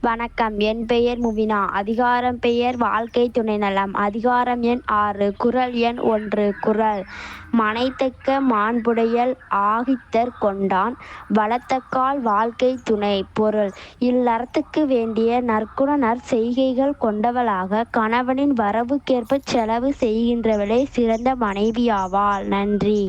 வணக்கம். என் பெயர் முபினா. அதிகாரம் பெயர் வாழ்க்கை துணைநலம். அதிகாரம் எண் 6. குறள் எண் 1. குறள்: மனைத்தக்க மாண்புடையள் ஆகித்தற் கொண்டான் வளர்த்தக்கால் வாழ்க்கை துணை. பொருள்: இல்லறத்துக்கு வேண்டிய நற்குண நற்செய்கைகள் கொண்டவளாக கணவனின் வரவுக்கேற்பச் செலவு செய்கின்றவளே சிறந்த மனைவியாவாள். நன்றி.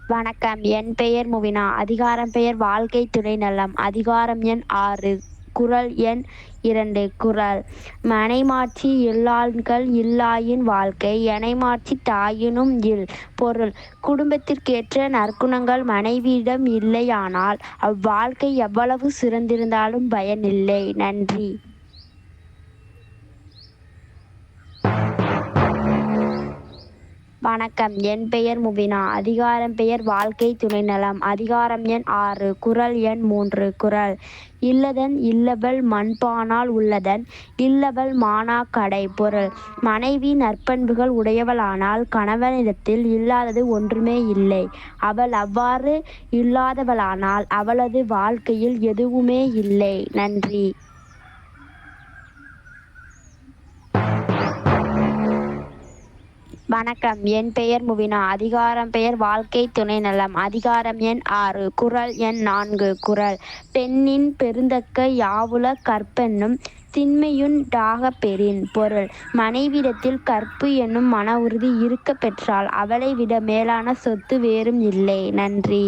வணக்கம். என் பெயர் முவினா. அதிகாரம் பெயர் வாழ்க்கை துணைநலம். அதிகாரம் எண் 6. குறள் எண் 2. குறள்: மனைமாட்சி இல்லாள்கள் இல்லாயின் வாழ்க்கை எனைமாட்சி தாயினும் இல். பொருள்: குடும்பத்திற்கேற்ற நற்குணங்கள் மனைவியிடம் இல்லையானால் அவ்வாழ்க்கை எவ்வளவு சிறந்திருந்தாலும் பயனில்லை. நன்றி. வணக்கம். என் பெயர் முபினா. அதிகாரம் பெயர் வாழ்க்கை துணைநலம். அதிகாரம் எண் 6. குறள் எண் 3. குறள்: இல்லதன் இல்லவள் மண்பானால் உள்ளதன் இல்லவள் மாணாக் கடை. பொருள்: மனைவி நற்பண்புகள் உடையவளானால் கணவனிடத்தில் இல்லாதது ஒன்றுமே இல்லை. அவள் அவ்வாறு இல்லாதவளானால் அவளது வாழ்க்கையில் எதுவுமே இல்லை. நன்றி. வணக்கம். என் பெயர் முபினா. அதிகாரம் பெயர் வாழ்க்கை துணைநலம். அதிகாரம் எண் 6. குறள் எண் 4. குறள்: பெண்ணின் பெருந்தக்க யாவுள கற்பென்னும் திண்மையுண் டாகப் பெறின். பொருள்: மனைவியிடத்தில் கற்பு என்னும் மன உறுதி இருக்கப் பெற்றால் அவளை விட மேலான சொத்து வேறும் இல்லை. நன்றி.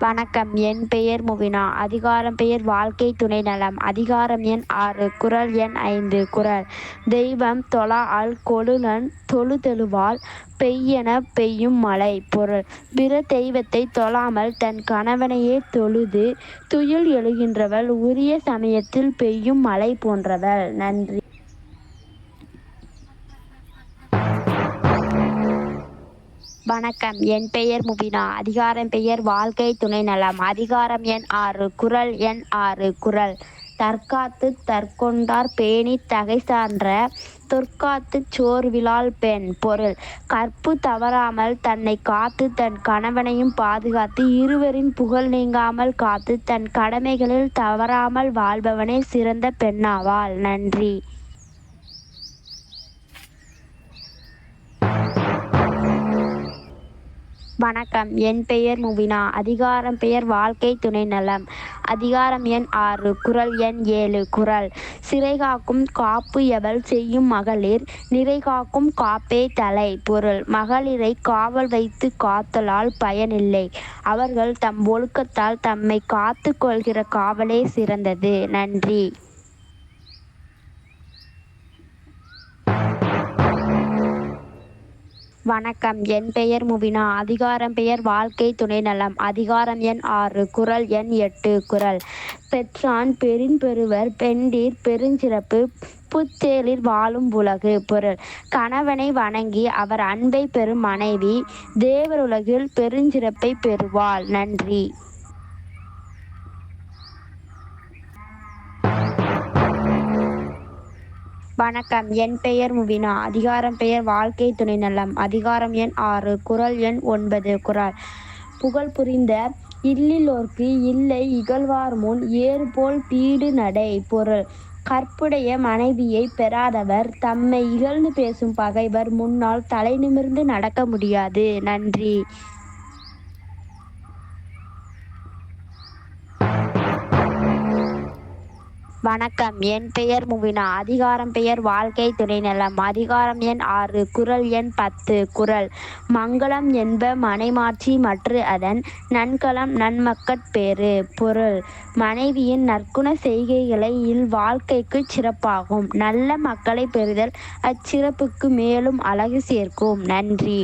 வணக்கம். என் பெயர் முவினா. அதிகாரம் பெயர் வாழ்க்கை துணைநலம். அதிகாரம் எண் 6. குறள் எண் 5. குறள்: தெய்வம் தொழாஅல் கொழுநன் தொழுதெழுவால் பெய்யெனப் பெய்யும் மழை. பொருள்: பிற தெய்வத்தை தொழாமல் தன் கணவனையே தொழுது துயில் எழுகின்றவள் உரிய சமயத்தில் பெய்யும் மழை போன்றவள். நன்றி. வணக்கம். என் பெயர் முபினா. அதிகாரம் பெயர் வாழ்க்கை துணைநலம். அதிகாரம் எண் 6. குறள் எண் 6. குறள்: தற்காத்துத் தற்கொண்டார் பேணித் தகைசான்ற தொற்காத்துச் சோர்விலாள் பெண். பொருள்: கற்பு தவறாமல் தன்னைக் காத்து தன் கணவனையும் பாதுகாத்து இருவரின் புகழ் நீங்காமல் காத்து தன் கடமைகளில் தவறாமல் வாழ்பவனே சிறந்த பெண்ணாவாள். நன்றி. வணக்கம். என் பெயர் முபினா. அதிகாரம் பெயர் வாழ்க்கை துணைநலம். அதிகாரம் எண் 6. குறள் எண் 7. குறள்: சிறைகாக்கும் காப்பு எவள் செய்யும் மகளிர் நிறைகாக்கும் காப்பே தலை. பொருள்: மகளிரை காவல் வைத்து காத்தலால் பயனில்லை. அவர்கள் தம் ஒழுக்கத்தால் தம்மை காத்து கொள்கிற காவலே சிறந்தது. நன்றி. வணக்கம். என் பெயர் முபினா. அதிகாரம் பெயர் வாழ்க்கை துணைநலம். அதிகாரம் எண் 6. குறள் எண் 8. குறள்: பெற்றான் பெறின் பெறுவர் பெண்டிர் பெருஞ்சிறப்பு புத்தேளிர் வாழும் உலகு. பொருள்: கணவனை வணங்கி அவர் அன்பை பெறும் மனைவி தேவருலகில் பெருஞ்சிறப்பை பெறுவாள். நன்றி. வணக்கம். என் பெயர் முவினா. அதிகாரம் பெயர் வாழ்க்கை துணைநலம். அதிகாரம் எண் 6. குறள் எண் 9. குறள்: புகழ் புரிந்த இல்லிலோர்க்கு இல்லை இகழ்வார்முன் ஏறுபோல் பீடு நடை. பொருள்: கற்புடைய மனைவியை பெறாதவர் தம்மை இகழ்ந்து பேசும் பகைவர் முன்னால் தலை நிமிர்ந்து நடக்க முடியாது. நன்றி. வணக்கம். என் பெயர் முவினா. அதிகாரம் பெயர் வாழ்க்கை துணைநலம். அதிகாரம் எண் 6. குறள் எண் 10. குறள்: மங்களம் என்ப மனைமாட்சி மற்று அதன் நன்கலம் நன்மக்கட் பேறு. பொருள்: மனைவியின் நற்குண செய்கைகளே இல்வாழ்க்கைக்குச் சிறப்பாகும். நல்ல மக்களை பெறுதல் அச்சிறப்புக்கு மேலும் அழகு சேர்க்கும். நன்றி.